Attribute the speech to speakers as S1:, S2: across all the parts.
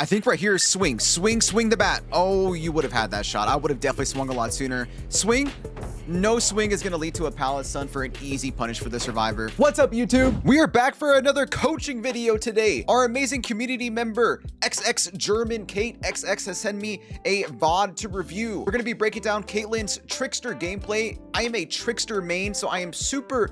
S1: I think right here, swing the bat. Oh, you would have had that shot. I would have definitely swung a lot sooner. Swing. No swing is going to lead to a pallet stun for an easy punish for the survivor. What's up, YouTube? We are back for another coaching video today. Our amazing community member, XX German Kate XX, has sent me a VOD to review. We're going to be breaking down Caitlyn's Trickster gameplay. I am a Trickster main, so I am super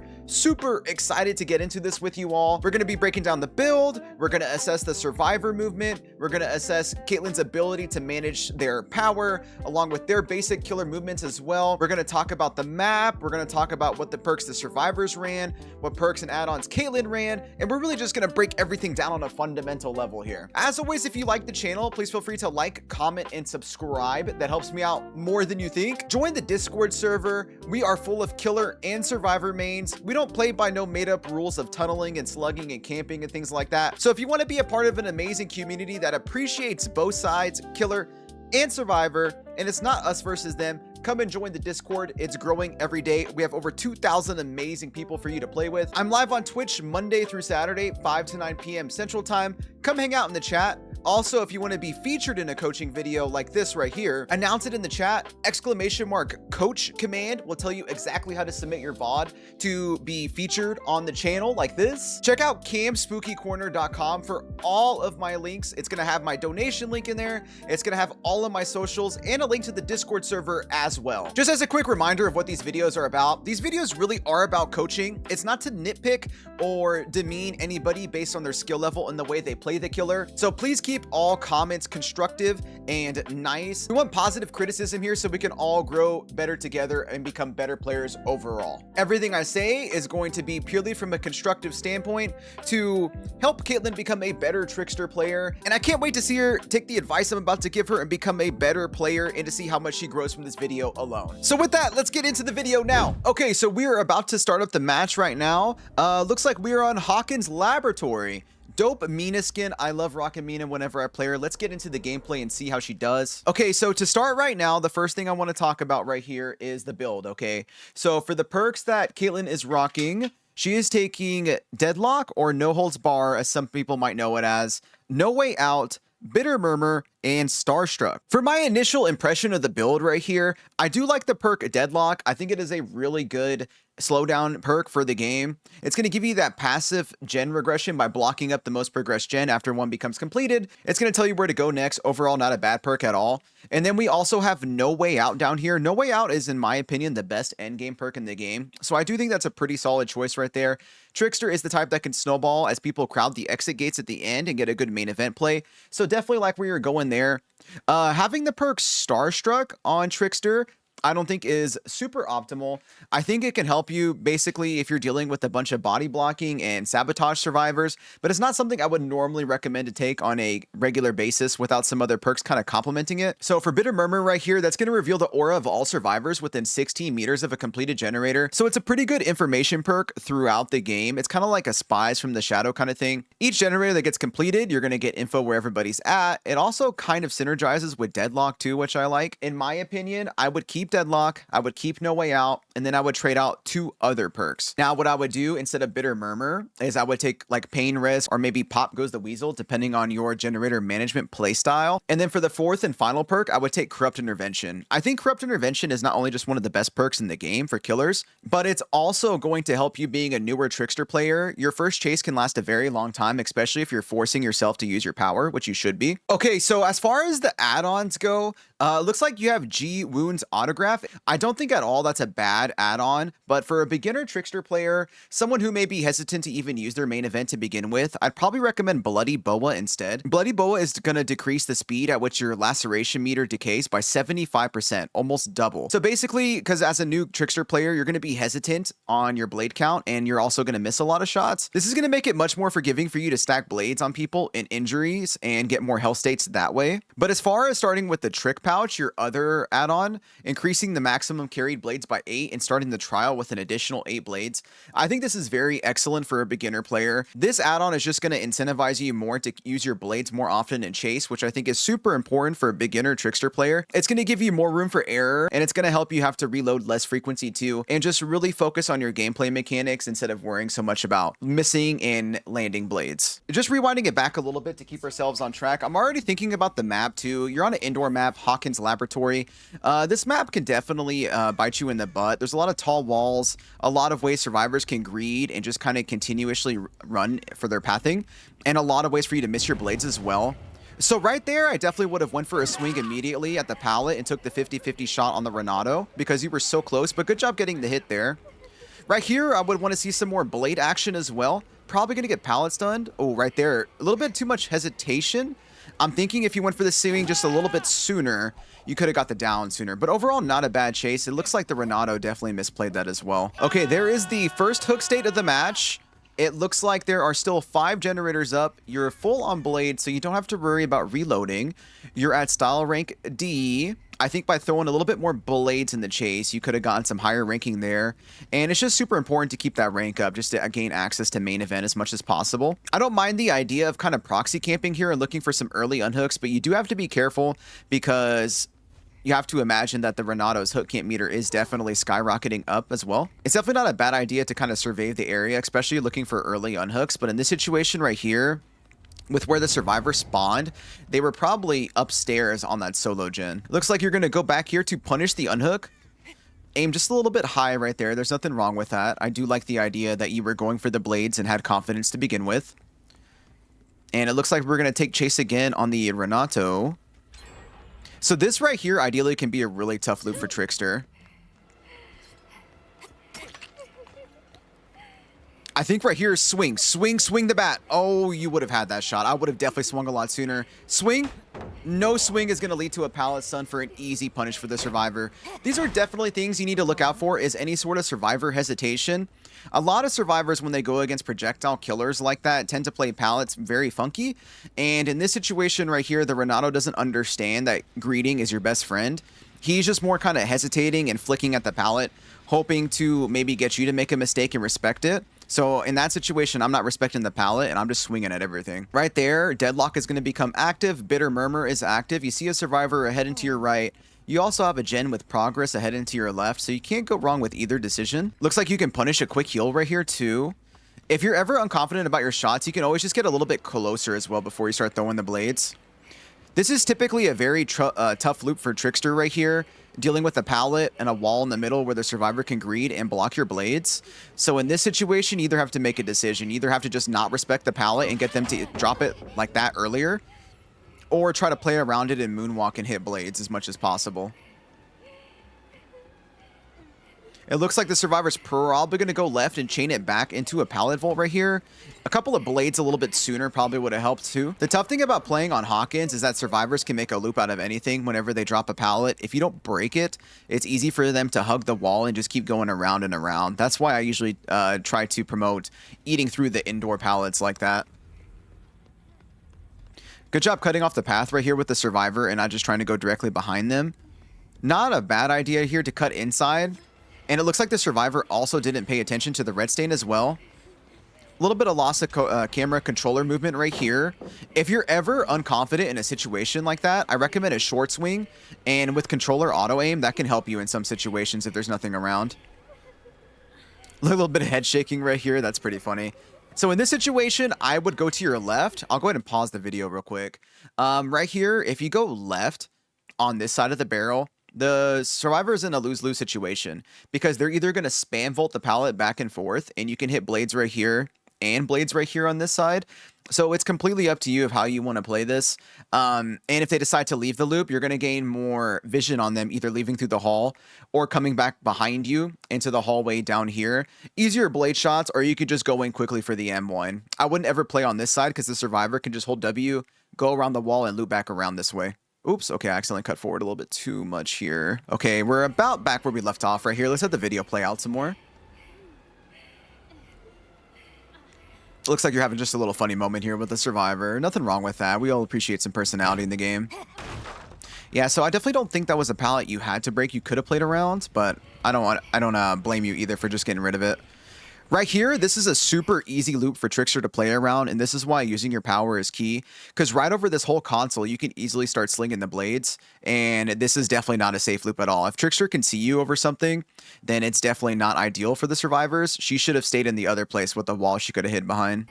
S1: excited to get into this with you all. We're going to be breaking down the build. We're going to assess the survivor movement. We're going to assess Caitlyn's ability to manage their power along with their basic killer movements as well. We're going to talk about the map. We're going to talk about what the perks the survivors ran, what perks and add-ons Caitlyn ran, and we're really just going to break everything down on a fundamental level here. As always, if you like the channel, please feel free to like, comment, and subscribe. That helps me out more than you think. Join the Discord server. We are full of killer and survivor mains. We don't play by no made-up rules of tunneling and slugging and camping and things like that. So if you want to be a part of an amazing community that appreciates both sides, killer and survivor, and it's not us versus them, come and join the Discord. It's growing every day. We have over 2,000 amazing people for you to play with. I'm live on Twitch Monday through Saturday, 5 to 9 p.m. Central Time. Come hang out in the chat. Also, if you want to be featured in a coaching video like this right here, announce it in the chat. !coach command will tell you exactly how to submit your VOD to be featured on the channel like this. Check out camspookycorner.com for all of my links. It's going to have my donation link in there. It's going to have all of my socials and a link to the Discord server as well. Just as a quick reminder of what these videos are about, these videos really are about coaching. It's not to nitpick or demean anybody based on their skill level and the way they play the killer. So please keep all comments constructive and nice. We want positive criticism here so we can all grow better together and become better players overall. Everything I say is going to be purely from a constructive standpoint to help Caitlyn become a better Trickster player. And I can't wait to see her take the advice I'm about to give her and become a better player and to see how much she grows from this video alone. So with that, let's get into the video now. Okay, so we are about to start up the match right now. Looks like we are on Hawkins Laboratory. Dope Mina skin. I love rocking Mina whenever I play her. Let's get into the gameplay and see how she does. Okay, so to start right now, the first thing I want to talk about right here is the build, okay? So for the perks that Caitlyn is rocking, she is taking Deadlock or No Holds Bar, as some people might know it as, No Way Out, Bitter Murmur, and Starstruck. For my initial impression of the build right here, I do like the perk Deadlock. I think it is a really good slowdown perk for the game. It's going to give you that passive gen regression by blocking up the most progressed gen after one becomes completed. It's going to tell you where to go next. Overall, not a bad perk at all. And then we also have No Way Out down here. No Way Out is, in my opinion, the best endgame perk in the game. So I do think that's a pretty solid choice right there. Trickster is the type that can snowball as people crowd the exit gates at the end and get a good main event play. So definitely like where you're going there. Having the perk Starstruck on Trickster, I don't think is super optimal. I think it can help you basically if you're dealing with a bunch of body blocking and sabotage survivors, but it's not something I would normally recommend to take on a regular basis without some other perks kind of complementing it. So for Bitter Murmur right here, that's going to reveal the aura of all survivors within 16 meters of a completed generator. So it's a pretty good information perk throughout the game. It's kind of like a Spies from the Shadow kind of thing. Each generator that gets completed, you're going to get info where everybody's at. It also kind of synergizes with Deadlock too, which I like. In my opinion, I would keep Deadlock, I would keep No Way Out, and then I would trade out 2 other perks. Now, what I would do instead of Bitter Murmur is I would take like Pain Res or maybe Pop Goes the Weasel, depending on your generator management playstyle. And then for the 4th and final perk, I would take Corrupt Intervention. I think Corrupt Intervention is not only just one of the best perks in the game for killers, but it's also going to help you being a newer Trickster player. Your first chase can last a very long time, especially if you're forcing yourself to use your power, which you should be. Okay, so as far as the add-ons go, looks like you have G Wounds Autograph. I don't think at all that's a bad add-on, but for a beginner Trickster player, someone who may be hesitant to even use their main event to begin with, I'd probably recommend Bloody Boa instead. Bloody Boa is going to decrease the speed at which your laceration meter decays by 75%, almost double. So basically, because as a new Trickster player, you're going to be hesitant on your blade count, and you're also going to miss a lot of shots. This is going to make it much more forgiving for you to stack blades on people in injuries and get more health states that way. But as far as starting with the Trick Pouch, your other add-on, increase increasing the maximum carried blades by 8 and starting the trial with an additional 8 blades. I think this is very excellent for a beginner player. This add-on is just going to incentivize you more to use your blades more often in chase, which I think is super important for a beginner trickster player. It's going to give you more room for error, and it's going to help you have to reload less frequency too, and just really focus on your gameplay mechanics instead of worrying so much about missing and landing blades. Just rewinding it back a little bit to keep ourselves on track. I'm already thinking about the map too. You're on an indoor map, Hawkins Laboratory. This map can definitely bite you in the butt. There's a lot of tall walls, a lot of ways survivors can greed and just kind of continuously run for their pathing, and a lot of ways for you to miss your blades as well. So right there, I definitely would have went for a swing immediately at the pallet and took the 50-50 shot on the Renato because you were so close, but good job getting the hit there. Right here, I would want to see some more blade action as well. Probably going to get pallet stunned. Oh, right there. A little bit too much hesitation. I'm thinking if you went for the swing just a little bit sooner, you could have got the down sooner. But overall, not a bad chase. It looks like the Renato definitely misplayed that as well. Okay, there is the first hook state of the match. It looks like there are still 5 generators up. You're full on blade, so you don't have to worry about reloading. You're at style rank D. I think by throwing a little bit more blades in the chase, you could have gotten some higher ranking there. And it's just super important to keep that rank up just to gain access to main event as much as possible. I don't mind the idea of kind of proxy camping here and looking for some early unhooks, but you do have to be careful because you have to imagine that the Renato's hook camp meter is definitely skyrocketing up as well. It's definitely not a bad idea to kind of survey the area, especially looking for early unhooks. But in this situation right here, with where the survivor spawned, they were probably upstairs on that solo gen. Looks like you're going to go back here to punish the unhook. Aim just a little bit high right there. There's nothing wrong with that. I do like the idea that you were going for the blades and had confidence to begin with. And it looks like we're going to take chase again on the Renato. So this right here ideally can be a really tough loop for Trickster. I think right here, swing the bat. Oh, you would have had that shot. I would have definitely swung a lot sooner. Swing. No swing is going to lead to a pallet stun for an easy punish for the survivor. These are definitely things you need to look out for, is any sort of survivor hesitation. A lot of survivors, when they go against projectile killers like that, tend to play pallets very funky. And in this situation right here, the Renato doesn't understand that greeting is your best friend. He's just more kind of hesitating and flicking at the pallet, hoping to maybe get you to make a mistake and respect it. So in that situation, I'm not respecting the pallet and I'm just swinging at everything. Right there, Deadlock is going to become active. Bitter Murmur is active. You see a survivor ahead and to your right. You also have a gen with progress ahead and to your left, so you can't go wrong with either decision. Looks like you can punish a quick heal right here too. If you're ever unconfident about your shots, you can always just get a little bit closer as well before you start throwing the blades. This is typically a very tough loop for Trickster right here, dealing with a pallet and a wall in the middle where the survivor can greed and block your blades. So in this situation, you either have to make a decision. You either have to just not respect the pallet and get them to drop it like that earlier, or try to play around it and moonwalk and hit blades as much as possible. It looks like the survivor's probably going to go left and chain it back into a pallet vault right here. A couple of blades a little bit sooner probably would have helped too. The tough thing about playing on Hawkins is that survivors can make a loop out of anything whenever they drop a pallet. If you don't break it, it's easy for them to hug the wall and just keep going around and around. That's why I usually try to promote eating through the indoor pallets like that. Good job cutting off the path right here with the survivor and not just trying to go directly behind them. Not a bad idea here to cut inside. And it looks like the survivor also didn't pay attention to the red stain as well. A little bit of loss of camera controller movement right here. If you're ever unconfident in a situation like that, I recommend a short swing. And with controller auto aim, that can help you in some situations if there's nothing around. A little bit of head shaking right here. That's pretty funny. So in this situation, I would go to your left. I'll go ahead and pause the video real quick. Right here, if you go left on this side of the barrel, the survivor is in a lose-lose situation because they're either going to spam volt the pallet back and forth, and you can hit blades right here and blades right here on this side. So it's completely up to you of how you want to play this. And if they decide to leave the loop, you're going to gain more vision on them, either leaving through the hall or coming back behind you into the hallway down here. Easier blade shots, or you could just go in quickly for the M1. I wouldn't ever play on this side because the survivor can just hold W, go around the wall, and loop back around this way. Oops, okay, I accidentally cut forward a little bit too much here. Okay, we're about back where we left off right here. Let's let the video play out some more. Looks like you're having just a little funny moment here with the survivor. Nothing wrong with that. We all appreciate some personality in the game. Yeah, so I definitely don't think that was a pallet you had to break. You could have played around, but I don't blame you either for just getting rid of it. Right here, this is a super easy loop for Trickster to play around, and this is why using your power is key, because right over this whole console, you can easily start slinging the blades, and this is definitely not a safe loop at all. If Trickster can see you over something, then it's definitely not ideal for the survivors. She should have stayed in the other place with the wall she could have hid behind.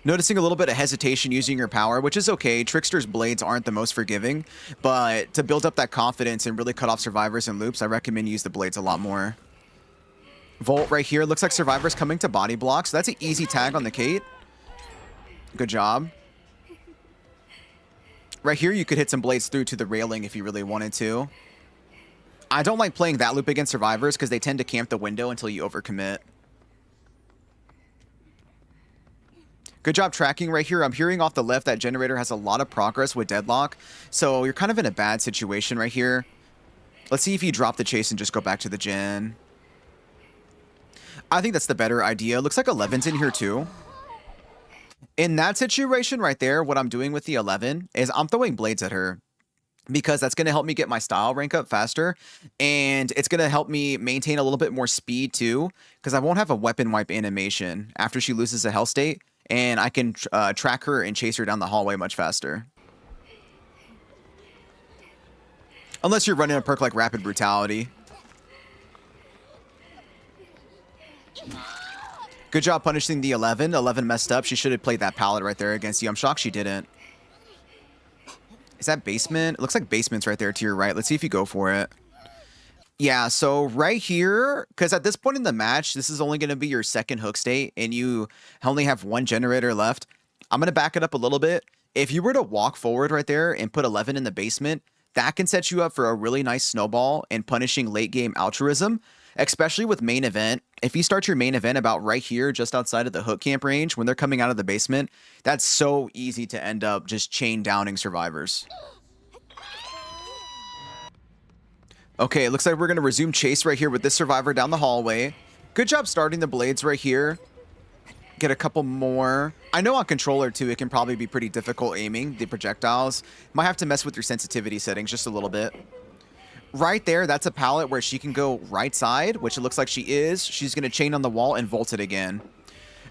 S1: Noticing a little bit of hesitation using your power, which is okay. Trickster's blades aren't the most forgiving, but to build up that confidence and really cut off survivors and loops, I recommend use the blades a lot more. Volt right here. Looks like survivors coming to body block, so that's an easy tag on the Kate. Good job. Right here, you could hit some blades through to the railing if you really wanted to. I don't like playing that loop against survivors because they tend to camp the window until you overcommit. Good job tracking right here. I'm hearing off the left that generator has a lot of progress with deadlock. So you're kind of in a bad situation right here. Let's see if you drop the chase and just go back to the gen. I think that's the better idea. Looks like 11's in here too. In that situation right there, what I'm doing with the 11 is I'm throwing blades at her, because that's going to help me get my style rank up faster, and it's going to help me maintain a little bit more speed too, because I won't have a weapon wipe animation after she loses a health state, and I can track her and chase her down the hallway much faster. Unless you're running a perk like Rapid Brutality. Good job punishing the 11. 11 messed up. She should have played that pallet right there against you. I'm shocked she didn't. Is that basement? It looks like basement's right there to your right. Let's see if you go for it. Yeah, so right here, because at this point in the match, this is only going to be your second hook state, and you only have one generator left. I'm going to back it up a little bit. If you were to walk forward right there and put 11 in the basement, that can set you up for a really nice snowball and punishing late game altruism, especially with main event. If you start your main event about right here, just outside of the hook camp range, when they're coming out of the basement, that's so easy to end up just chain downing survivors. Okay, it looks like we're going to resume chase right here with this survivor down the hallway. Good job starting the blades right here. Get a couple more. I know on controller too, it can probably be pretty difficult aiming the projectiles. Might have to mess with your sensitivity settings just a little bit. Right there, that's a pallet where she can go right side, which it looks like she is. She's going to chain on the wall and vault it again.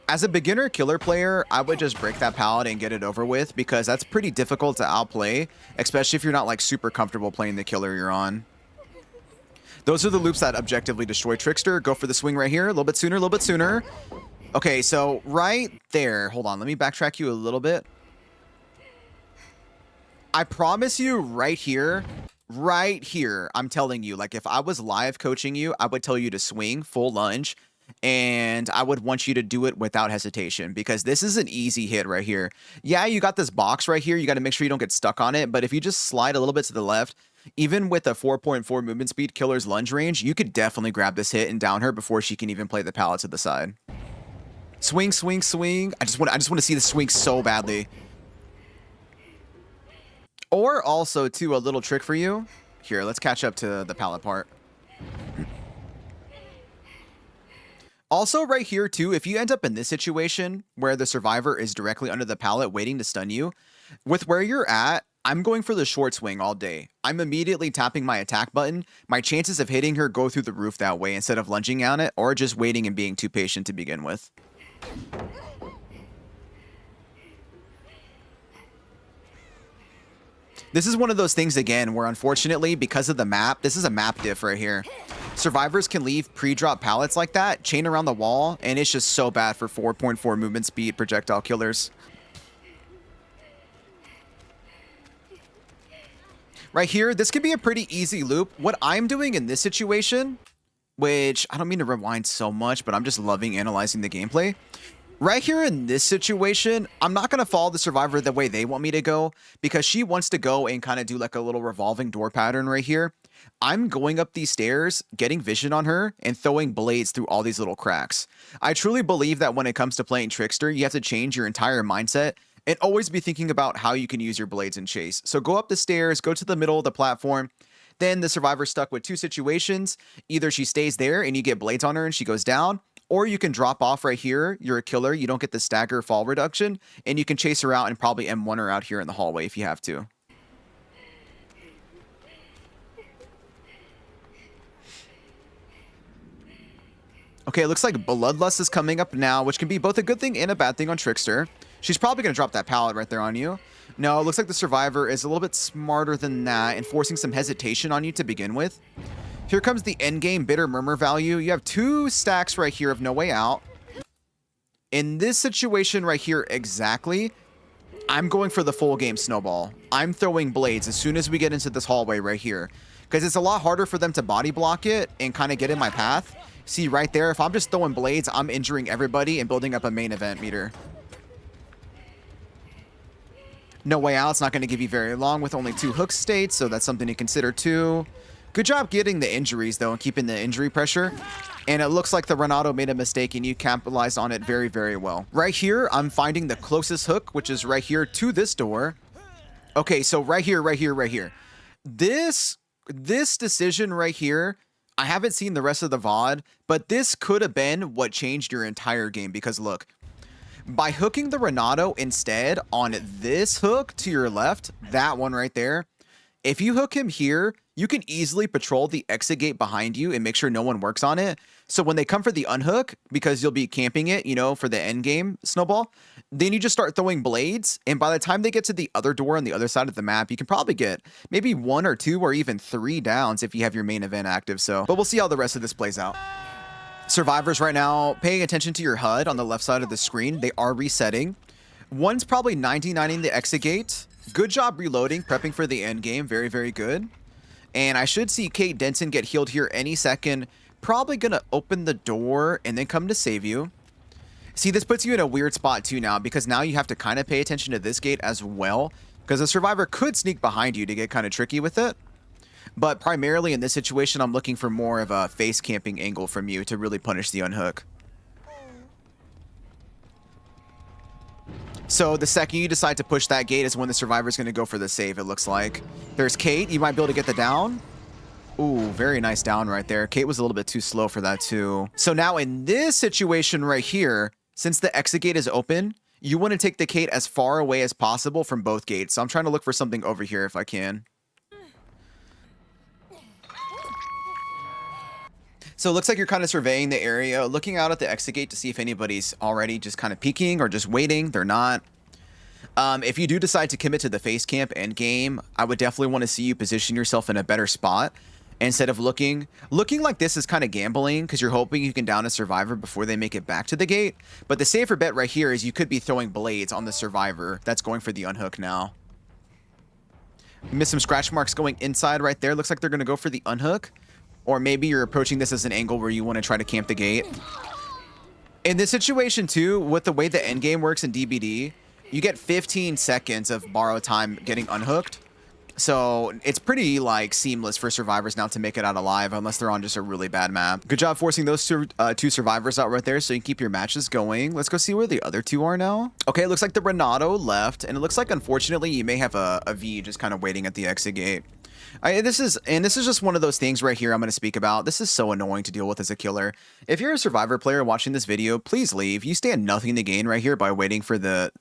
S1: As a beginner killer player, I would just break that pallet and get it over with, because that's pretty difficult to outplay, especially if you're not like super comfortable playing the killer you're on. Those are the loops that objectively destroy Trickster. Go for the swing right here. A little bit sooner, a little bit sooner. Okay, so right there. Hold on. Let me backtrack you a little bit. I promise you right here, I'm telling you, like if I was live coaching you, I would tell you to swing full lunge, and I would want you to do it without hesitation, because this is an easy hit right here. Yeah, you got this box right here. You got to make sure you don't get stuck on it. But if you just slide a little bit to the left, even with a 4.4 movement speed killer's lunge range, you could definitely grab this hit and down her before she can even play the pallet to the side. Swing, swing, swing. I just want to see the swing so badly. Or also, too, a little trick for you. Here, let's catch up to the pallet part. Also, right here, too, if you end up in this situation where the survivor is directly under the pallet waiting to stun you, with where you're at, I'm going for the short swing all day. I'm immediately tapping my attack button. My chances of hitting her go through the roof that way instead of lunging on it or just waiting and being too patient to begin with. This is one of those things, again, where unfortunately, because of the map, this is a map diff right here. Survivors can leave pre-drop pallets like that, chain around the wall, and it's just so bad for 4.4 movement speed projectile killers. Right here, this could be a pretty easy loop. What I'm doing in this situation, which I don't mean to rewind so much, but I'm just loving analyzing the gameplay. Right here in this situation, I'm not going to follow the survivor the way they want me to go, because she wants to go and kind of do like a little revolving door pattern right here. I'm going up these stairs, getting vision on her, and throwing blades through all these little cracks. I truly believe that when it comes to playing Trickster, you have to change your entire mindset and always be thinking about how you can use your blades in chase. So go up the stairs, go to the middle of the platform. Then the survivor's stuck with two situations. Either she stays there and you get blades on her and she goes down, Or you can drop off right here. You're a killer. You don't get the stagger fall reduction. And you can chase her out and probably M1 her out here in the hallway if you have to. Okay, it looks like Bloodlust is coming up now, which can be both a good thing and a bad thing on Trickster. She's probably going to drop that pallet right there on you. No, it looks like the Survivor is a little bit smarter than that and forcing some hesitation on you to begin with. Here comes the endgame Bitter Murmur value. You have 2 stacks right here of No Way Out. In this situation right here exactly, I'm going for the full game Snowball. I'm throwing blades as soon as we get into this hallway right here, because it's a lot harder for them to body block it and kind of get in my path. See right there, if I'm just throwing blades, I'm injuring everybody and building up a main event meter. No Way Out's not going to give you very long with only 2 hook states, so that's something to consider too. Good job getting the injuries though and keeping the injury pressure. And it looks like the Renato made a mistake and you capitalized on it very, very well. Right here, I'm finding the closest hook, which is right here to this door. Okay, so right here. This decision right here, I haven't seen the rest of the VOD, but this could have been what changed your entire game, because look, by hooking the Renato instead on this hook to your left, that one right there, if you hook him here, you can easily patrol the exit gate behind you and make sure no one works on it. So when they come for the unhook, because you'll be camping it, you know, for the end game Snowball, then you just start throwing blades. And by the time they get to the other door on the other side of the map, you can probably get maybe 1 or 2 or even 3 downs if you have your main event active. So, but we'll see how the rest of this plays out. Survivors right now, paying attention to your HUD on the left side of the screen. They are resetting. One's probably 99ing the exit gate. Good job reloading, prepping for the end game. Very, very good. And I should see Kate Denson get healed here any second. Probably going to open the door and then come to save you. See, this puts you in a weird spot too now, because now you have to kind of pay attention to this gate as well, because a survivor could sneak behind you to get kind of tricky with it. But primarily in this situation, I'm looking for more of a face camping angle from you to really punish the unhook. So the second you decide to push that gate is when the survivor is going to go for the save, it looks like. There's Kate. You might be able to get the down. Ooh, very nice down right there. Kate was a little bit too slow for that too. So now in this situation right here, since the exit gate is open, you want to take the Kate as far away as possible from both gates. So I'm trying to look for something over here if I can. So it looks like you're kind of surveying the area, looking out at the exit gate to see if anybody's already just kind of peeking or just waiting. They're not. If you do decide to commit to the face camp end game, I would definitely want to see you position yourself in a better spot instead of looking like this is kind of gambling, because you're hoping you can down a survivor before they make it back to the gate. But the safer bet right here is you could be throwing blades on the survivor that's going for the unhook now. Missed some scratch marks going inside right there. Looks like they're going to go for the unhook. Or maybe you're approaching this as an angle where you want to try to camp the gate. In this situation too, with the way the end game works in DBD, you get 15 seconds of borrow time getting unhooked. So it's pretty like seamless for survivors now to make it out alive, unless they're on just a really bad map. Good job forcing those 2 survivors out right there so you can keep your matches going. Let's go see where the other 2 are now. Okay, it looks like the Renato left, and it looks like unfortunately you may have a V just kind of waiting at the exit gate. This is just one of those things right here I'm going to speak about. This is so annoying to deal with as a killer. If you're a survivor player watching this video, please leave. You stand nothing to gain right here by waiting for the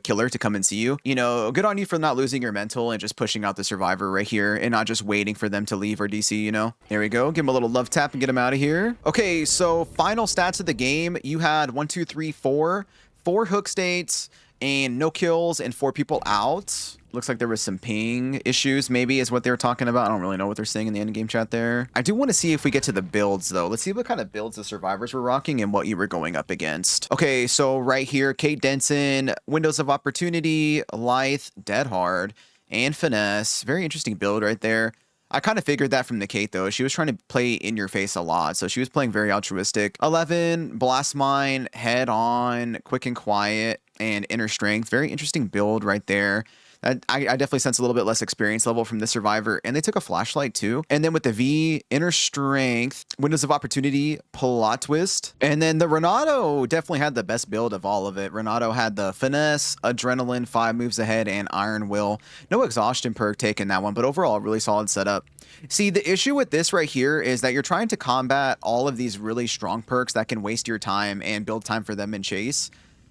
S1: killer to come and see you. Good on you for not losing your mental and just pushing out the survivor right here and not just waiting for them to leave or DC, There we go. Give him a little love tap and get him out of here. Okay, so final stats of the game. You had 1, 2, 3, 4 hook states and no kills and 4 people out. Looks like there was some ping issues, maybe, is what they were talking about. I don't really know what they're saying in the endgame chat there. I do want to see if we get to the builds, though. Let's see what kind of builds the survivors were rocking and what you were going up against. Okay, so right here, Kate Denson, Windows of Opportunity, Lithe, Dead Hard, and Finesse. Very interesting build right there. I kind of figured that from the Kate, though. She was trying to play in your face a lot, so she was playing very altruistic. 11, Blast Mine, Head On, Quick and Quiet, and Inner Strength. Very interesting build right there. I definitely sense a little bit less experience level from this survivor, and they took a flashlight too. And then with the V, inner strength, windows of opportunity, plot twist, and then the Renato definitely had the best build of all of it. Renato had the finesse, adrenaline, 5 moves ahead, and iron will. No exhaustion perk taken that one, but overall really solid setup. See, the issue with this right here is that you're trying to combat all of these really strong perks that can waste your time and build time for them in chase.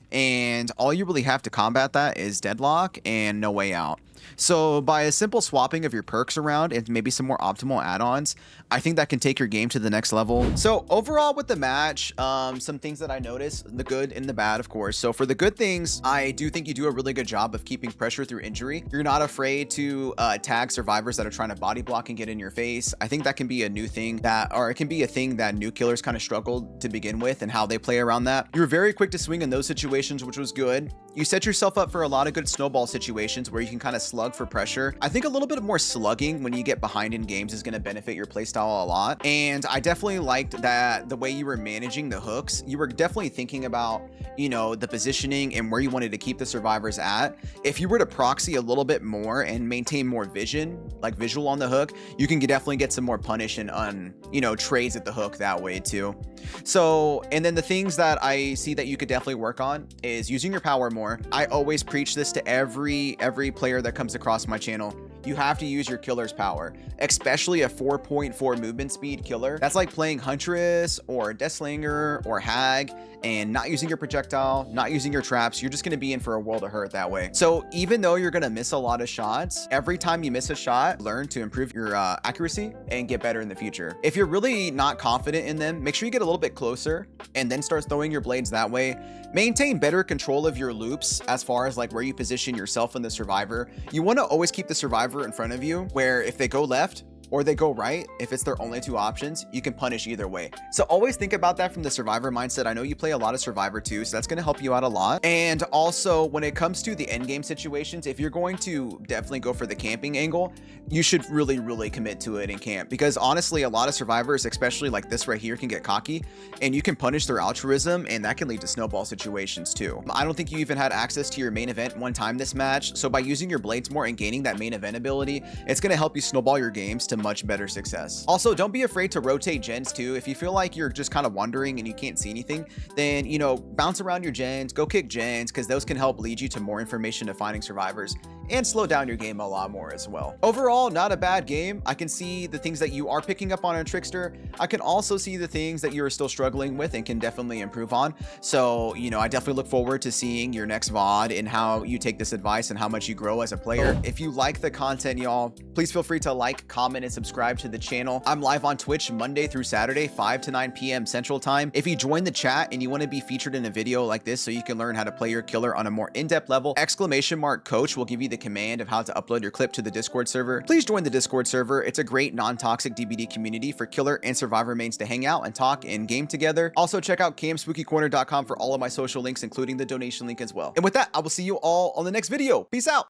S1: And all you really have to combat that is deadlock and no way out. So by a simple swapping of your perks around and maybe some more optimal add-ons, I think that can take your game to the next level. So overall with the match, some things that I noticed, the good and the bad, of course. So for the good things, I do think you do a really good job of keeping pressure through injury. You're not afraid to tag survivors that are trying to body block and get in your face. I think that can be a new thing or it can be a thing that new killers kind of struggled to begin with and how they play around that. You were very quick to swing in those situations, which was good. You set yourself up for a lot of good snowball situations where you can kind of slug for pressure. I think a little bit more slugging when you get behind in games is going to benefit your playstyle a lot. And I definitely liked that the way you were managing the hooks, you were definitely thinking about, you know, the positioning and where you wanted to keep the survivors at. If you were to proxy a little bit more and maintain more vision, like visual on the hook, you can definitely get some more punish and you know, trades at the hook that way too. So, and then the things that I see that you could definitely work on is using your power more. I always preach this to every player that comes across my channel. You have to use your killer's power, especially a 4.4 movement speed killer. That's like playing Huntress or Deathslinger or Hag and not using your projectile, not using your traps. You're just going to be in for a world of hurt that way. So even though you're going to miss a lot of shots, every time you miss a shot, learn to improve your accuracy and get better in the future. If you're really not confident in them, make sure you get a little bit closer and then start throwing your blades that way. Maintain better control of your loops as far as like where you position yourself in the survivor. You want to always keep the survivor in front of you, where if they go left or they go right, if it's their only 2 options, you can punish either way. So always think about that from the survivor mindset. I know you play a lot of survivor too, so that's going to help you out a lot. And also when it comes to the endgame situations, if you're going to definitely go for the camping angle, you should really commit to it in camp, because honestly, a lot of survivors, especially like this right here, can get cocky and you can punish their altruism, and that can lead to snowball situations too. I don't think you even had access to your main event one time this match. So by using your blades more and gaining that main event ability, it's going to help you snowball your games to much better success. Also, don't be afraid to rotate gens too. If you feel like you're just kind of wandering and you can't see anything, then, you know, bounce around your gens, go kick gens, because those can help lead you to more information to finding survivors and slow down your game a lot more as well. Overall, not a bad game. I can see the things that you are picking up on a Trickster. I can also see the things that you're still struggling with and can definitely improve on. So, you know, I definitely look forward to seeing your next VOD and how you take this advice and how much you grow as a player. If you like the content, y'all, please feel free to like, comment, and subscribe to the channel. I'm live on Twitch Monday through Saturday, 5 to 9 p.m. Central Time. If you join the chat and you want to be featured in a video like this so you can learn how to play your killer on a more in-depth level, !coach will give you the command of how to upload your clip to the Discord server. Please join the Discord server. It's a great non-toxic DBD community for killer and survivor mains to hang out and talk and game together. Also check out camspookycorner.com for all of my social links, including the donation link as well. And with that, I will see you all on the next video. Peace out.